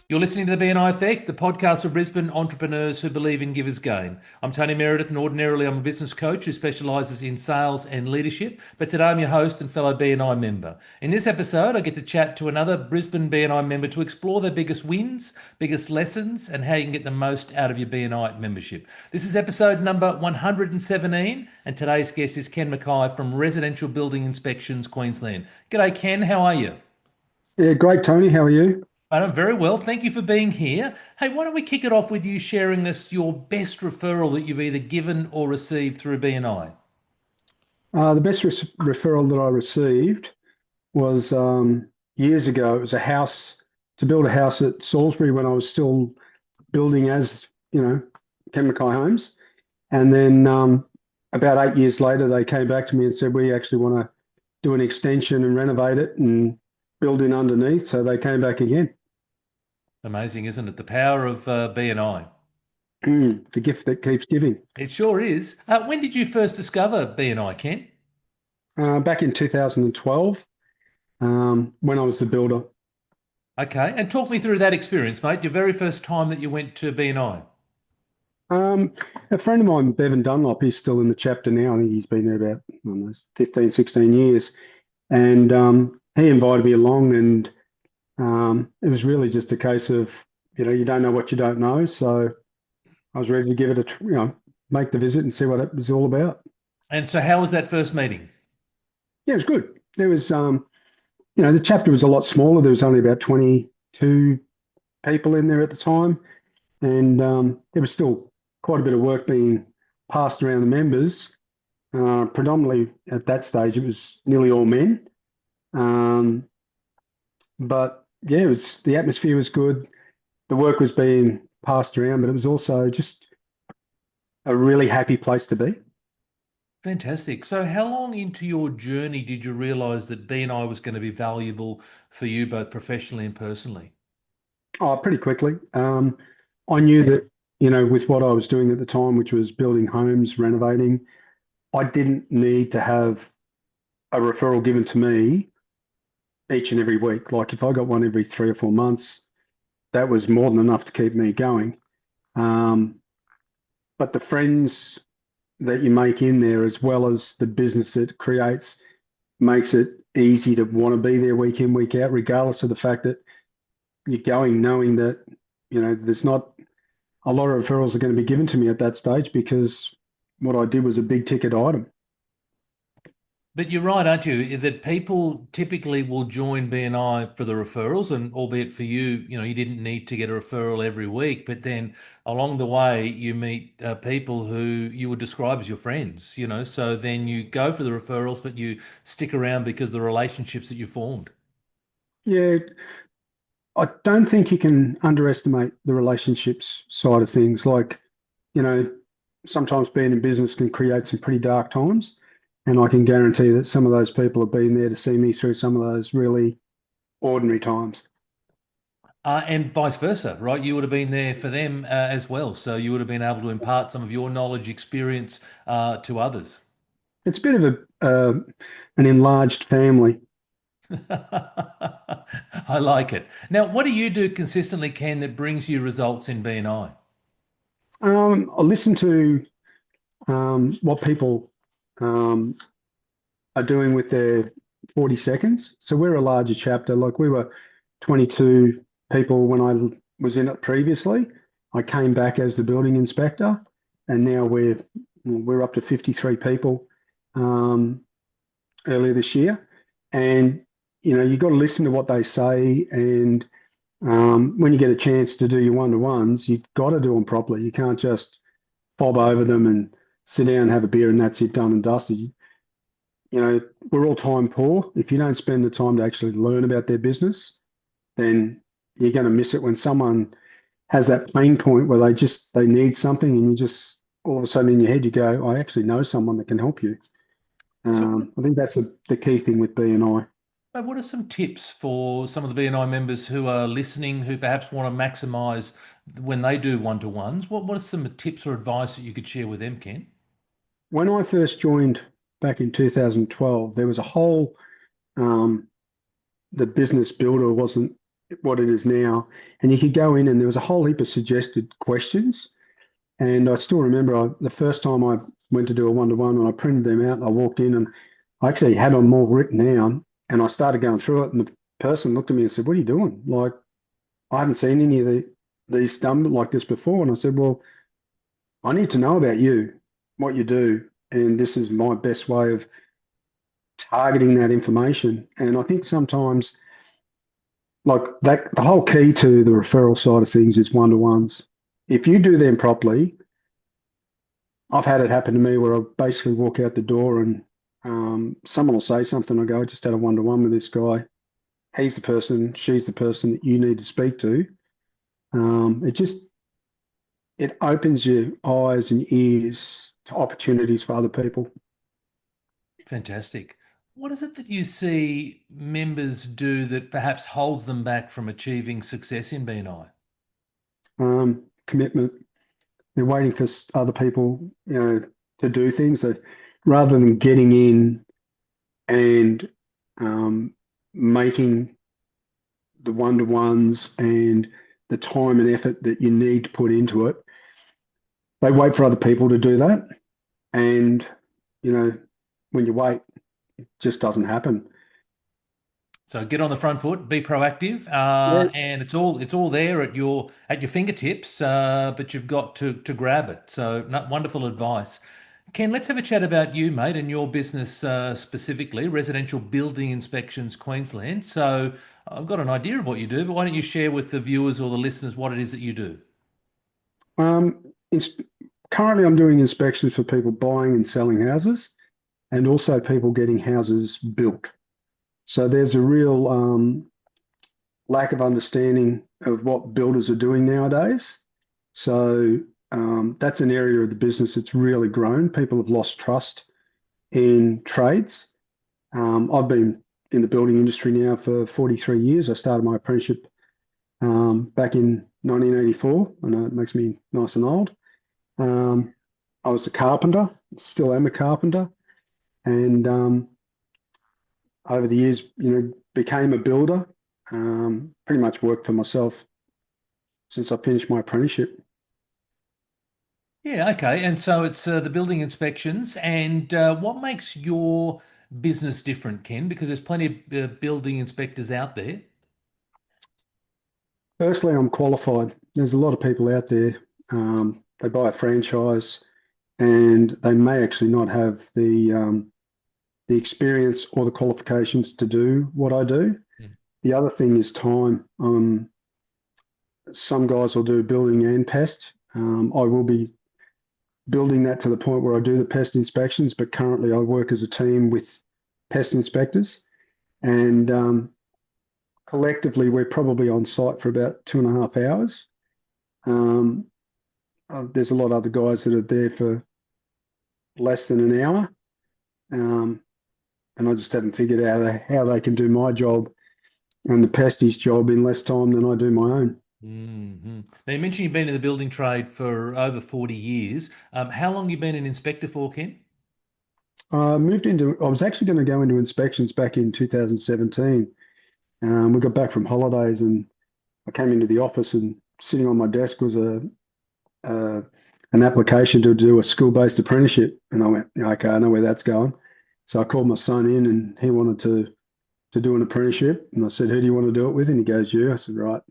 You're listening to the BNI Effect, the podcast for Brisbane entrepreneurs who believe in givers gain. I'm Tony Meredith, and ordinarily I'm a business coach who specialises in sales and leadership. But today I'm your host and fellow BNI member. In this episode, I get to chat to another Brisbane BNI member to explore their biggest wins, biggest lessons, and how you can get the most out of your BNI membership. This is episode number 117, and today's guest is Ken McKay from Residential Building Inspections, Queensland. G'day, Ken. How are you? Yeah, great, Tony. How are you? I'm very well. Thank you for being here. Hey, why don't we kick it off with you sharing us your best referral that you've either given or received through BNI? The best referral that I received was years ago. It was a house to build a house at Salisbury when I was still building as, Ken McKay Homes. And then about 8 years later, they came back to me and said, we actually want to do an extension and renovate it and build in underneath. So they came back again. Amazing, isn't it? The power of BNI. The gift that keeps giving. It sure is. When did you first discover BNI, Ken? Back in 2012, when I was the builder. Okay, and talk me through that experience, mate. Your very first time that you went to BNI. A friend of mine, Bevan Dunlop, he's still in the chapter now. I think he's been there about, I don't know, 15, 16 years. And he invited me along, and it was really just a case of, you don't know what you don't know. So I was ready to give it make the visit and see what it was all about. And so, how was that first meeting? Yeah, it was good. There was, the chapter was a lot smaller. There was only about 22 people in there at the time. And there was still quite a bit of work being passed around the members. Predominantly at that stage, it was nearly all men. Um, but yeah, the atmosphere was good. The work was being passed around, but it was also just a really happy place to be. Fantastic. So, how long into your journey did you realize that BNI was going to be valuable for you both professionally and personally? Oh, pretty quickly. I knew that, with what I was doing at the time, which was building homes, renovating, I didn't need to have a referral given to me each and every week. Like if I got one every 3 or 4 months, that was more than enough to keep me going. Um, but the friends that you make in there, as well as the business it creates, makes it easy to want to be there week in, week out, regardless of the fact that you're going knowing that, there's not a lot of referrals are going to be given to me at that stage because what I did was a big ticket item. But you're right, aren't you? That people typically will join BNI for the referrals, and albeit for you, you didn't need to get a referral every week, but then along the way you meet people who you would describe as your friends, so then you go for the referrals, but you stick around because of the relationships that you formed. Yeah, I don't think you can underestimate the relationships side of things. Like, you know, sometimes being in business can create some pretty dark times. And I can guarantee that some of those people have been there to see me through some of those really ordinary times. And vice versa, right? You would have been there for them as well. So you would have been able to impart some of your knowledge, experience to others. It's a bit of an enlarged family. I like it. Now, what do you do consistently, Ken, that brings you results in BNI? I listen to what people um, are doing with their 40 seconds. So we're a larger chapter. Like we were 22 people when I was in it previously. I came back as the building inspector, and now we're up to 53 people um, earlier this year. And you've got to listen to what they say. And when you get a chance to do your one-to-ones, you've got to do them properly. You can't just fob over them and sit down and have a beer and that's it, done and dusted. We're all time poor. If you don't spend the time to actually learn about their business, then you're going to miss it when someone has that pain point where they need something and you just all of a sudden in your head you go, I actually know someone that can help you. So, I think that's the key thing with BNI. what are some tips for some of the BNI members who are listening, who perhaps want to maximize when they do one-to-ones? What are some tips or advice that you could share with them, Ken? When I first joined back in 2012, there was a whole, the business builder wasn't what it is now. And you could go in and there was a whole heap of suggested questions. And I still remember the first time I went to do a one-to-one and I printed them out and I walked in and I actually had them all written down and I started going through it and the person looked at me and said, "What are you doing? Like, I haven't seen any of these done like this before." And I said, "Well, I need to know about you, what you do, and this is my best way of targeting that information." And I think sometimes, like that, the whole key to the referral side of things is one-to-ones. If you do them properly, I've had it happen to me where I basically walk out the door and someone will say something. I go, "I just had a one-to-one with this guy. He's the person, she's the person that you need to speak to." It just it opens your eyes and ears to opportunities for other people. Fantastic. What is it that you see members do that perhaps holds them back from achieving success in BNI? Commitment. They're waiting for other people, to do things that rather than getting in and um, making the one-to-ones and the time and effort that you need to put into it. They wait for other people to do that. And, you know, when you wait, it just doesn't happen. So get on the front foot, be proactive, Yeah. and it's all there at your fingertips, but you've got to grab it. So wonderful advice. Ken, let's have a chat about you, mate, and your business specifically, Residential Building Inspections Queensland. So I've got an idea of what you do, but why don't you share with the viewers or the listeners what it is that you do? Um, ins- Currently, I'm doing inspections for people buying and selling houses and also people getting houses built. So there's a real lack of understanding of what builders are doing nowadays. So that's an area of the business that's really grown. People have lost trust in trades. I've been in the building industry now for 43 years. I started my apprenticeship back in 1984. I know it makes me nice and old. Um, I was a carpenter, still am a carpenter, and over the years, became a builder. Pretty much worked for myself since I finished my apprenticeship. Yeah, okay. And so it's the building inspections. And what makes your business different, Ken? Because there's plenty of building inspectors out there. Firstly, I'm qualified. There's a lot of people out there. They buy a franchise and they may actually not have the experience or the qualifications to do what I do. Mm. The other thing is time. Some guys will do building and pest. I will be building that to the point where I do the pest inspections, but currently I work as a team with pest inspectors. And collectively, we're probably on site for about 2.5 hours. Um, there's a lot of other guys that are there for less than an hour. Um, and I just haven't figured out how they can do my job and the pesties job in less time than I do my own. Now, you mentioned you've been in the building trade for over 40 years. How long you been an inspector for, Ken? I was actually going to go into inspections back in 2017. We got back from holidays and I came into the office and sitting on my desk was uh, an application to do a school-based apprenticeship. And I went, "Yeah, okay, I know where that's going." So I called my son in and he wanted to do an apprenticeship. And I said, "Who do you want to do it with?" And he goes, "You." I said, "Right."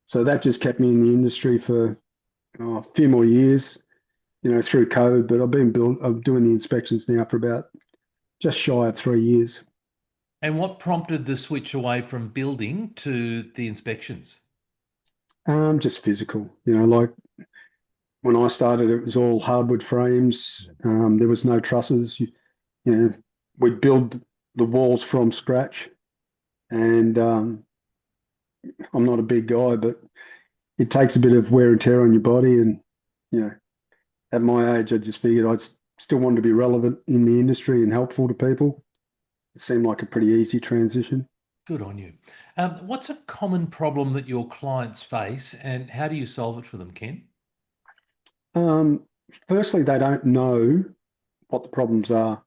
So that just kept me in the industry for a few more years, through COVID. But I'm doing the inspections now for about just shy of 3 years. And what prompted the switch away from building to the inspections? Just physical, like when I started, it was all hardwood frames. There was no trusses. You know, we'd build the walls from scratch. And I'm not a big guy, but it takes a bit of wear and tear on your body. And, you know, at my age, I just figured I'd still want to be relevant in the industry and helpful to people. It seemed like a pretty easy transition. Good on you. What's a common problem that your clients face and how do you solve it for them, Ken? Um, Firstly, they don't know what the problems are.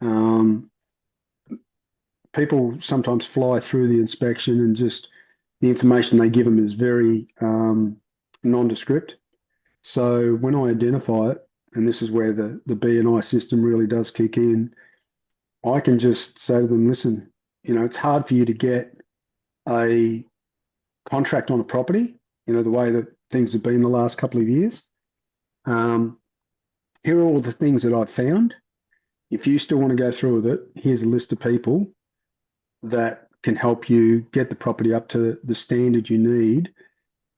Um, People sometimes fly through the inspection and just the information they give them is very nondescript. So when I identify it, and this is where the BNI system really does kick in, I can just say to them, listen, it's hard for you to get a contract on a property, the way that things have been the last couple of years. Um, Here are all the things that I've found. If you still want to go through with it, here's a list of people that can help you get the property up to the standard you need.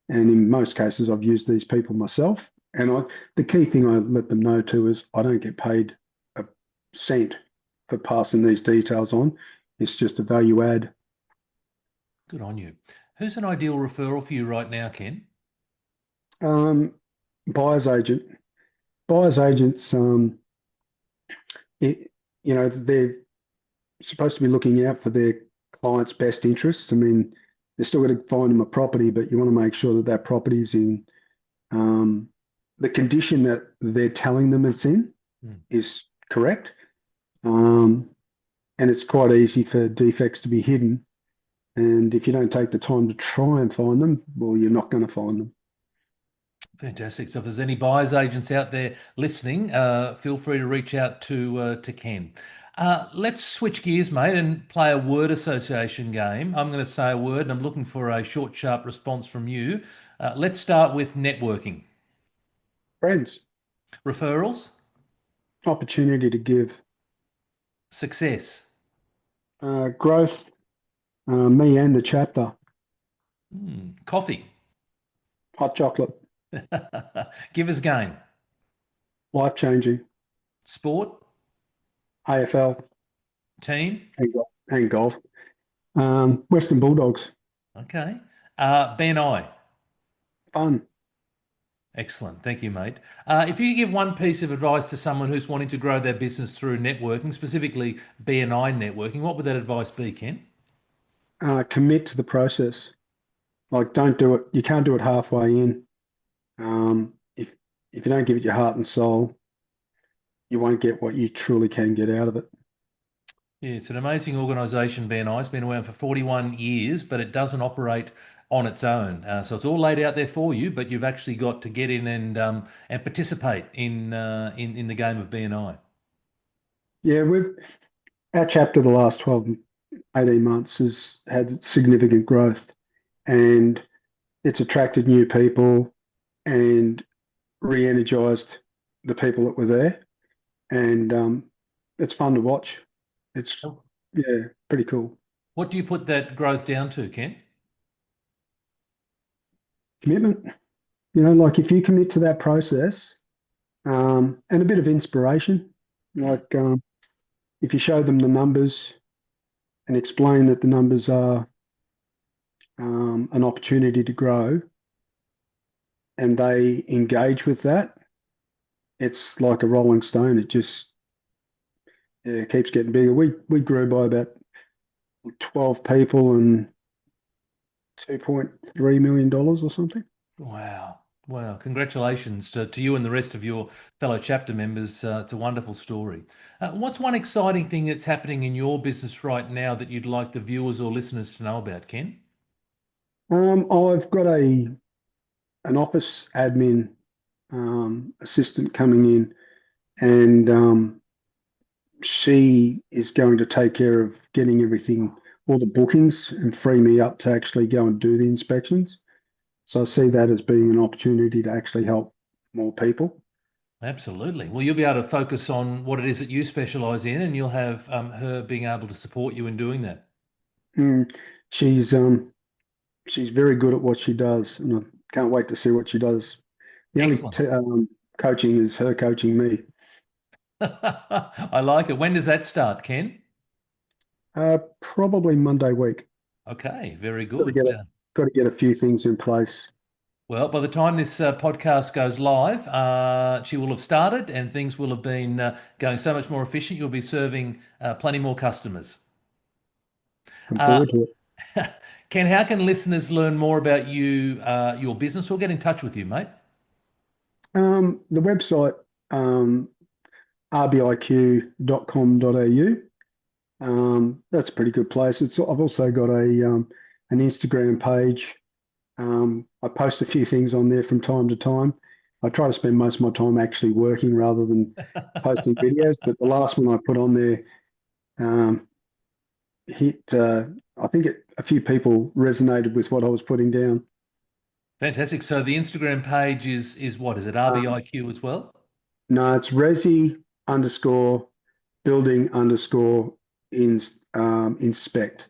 And in most cases, I've used these people myself. And the key thing I let them know too is I don't get paid a cent for passing these details on. It's just a value add. Good on you. Who's an ideal referral for you right now, Ken? Um, Buyer's agent. Buyer's agents, it, they're supposed to be looking out for their client's best interests. I mean, they're still going to find them a property, but you want to make sure that that property is in the condition that they're telling them it's in is correct. And it's quite easy for defects to be hidden. And if you don't take the time to try and find them, well, you're not going to find them. Fantastic. So if there's any buyers agents out there listening, feel free to reach out to Ken. Let's switch gears, mate, and play a word association game. I'm going to say a word, and I'm looking for a short, sharp response from you. Let's start with networking. Friends, Referrals. opportunity to give, Success. growth, me and the chapter, Coffee. hot chocolate, Giver's gain. life changing, Sport. AFL, Team. and golf. Western Bulldogs, Okay. BNI. fun. Excellent. Thank you, mate. If you could give one piece of advice to someone who's wanting to grow their business through networking, specifically BNI networking, what would that advice be, Ken? Commit to the process. Like, don't do it. You can't do it halfway in. If you don't give it your heart and soul, you won't get what you truly can get out of it. Yeah, it's an amazing organisation, BNI. It's been around for 41 years, but it doesn't operate on its own. So it's all laid out there for you, but you've actually got to get in and participate in the game of BNI. Yeah, our chapter the last 12, 18 months has had significant growth, and it's attracted new people and re-energized the people that were there. And it's fun to watch. It's, yeah, pretty cool. What do you put that growth down to, Ken? Commitment. Like if you commit to that process, and a bit of inspiration, like if you show them the numbers and explain that the numbers are an opportunity to grow and they engage with that, it's like a rolling stone. It just, yeah, keeps getting bigger. We grew by about 12 people and $2.3 million or something. Wow. Wow. Congratulations to you and the rest of your fellow chapter members. It's a wonderful story. What's one exciting thing that's happening in your business right now that you'd like the viewers or listeners to know about, Ken? I've got an office admin assistant coming in, and she is going to take care of getting everything, all the bookings, and free me up to actually go and do the inspections. So I see that as being an opportunity to actually help more people. Absolutely. Well, you'll be able to focus on what it is that you specialize in, and you'll have her being able to support you in doing that. Mm, she's she's very good at what she does, and I can't wait to see what she does. The only Excellent. coaching is her coaching me. I like it. When does that start, Ken? Probably Monday week. Okay, very Got to good. get got to get a few things in place. Well, by the time this podcast goes live, she will have started and things will have been going so much more efficient. You'll be serving plenty more customers. Looking Uh, forward to it. Ken, how can listeners learn more about you, your business, or get in touch with you, mate? The website, rbiq.com.au. That's a pretty good place. I've also got a an Instagram page. I post a few things on there from time to time. I try to spend most of my time actually working rather than posting videos. But the last one I put on there um, hit. I think a few people resonated with what I was putting down. Fantastic. So the Instagram page is what? Is it Um, RBIQ as well? no, it's Resi underscore building underscore inspect.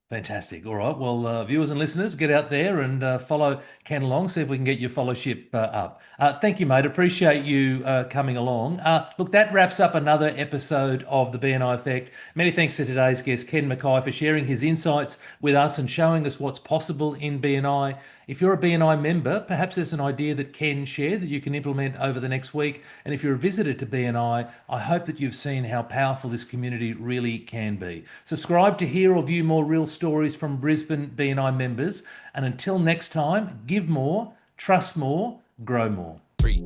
Fantastic. All right. Well, viewers and listeners, get out there and follow Ken along. See if we can get your followership up. Thank you, mate. Appreciate you coming along. Look, that wraps up another episode of the BNI Effect. Many thanks to today's guest, Ken McKay, for sharing his insights with us and showing us what's possible in BNI. If you're a BNI member, perhaps there's an idea that Ken shared that you can implement over the next week. And if you're a visitor to BNI, I hope that you've seen how powerful this community really can be. Subscribe to hear or view more real stories from Brisbane BNI members. And until next time, give more, trust more, grow more. 3,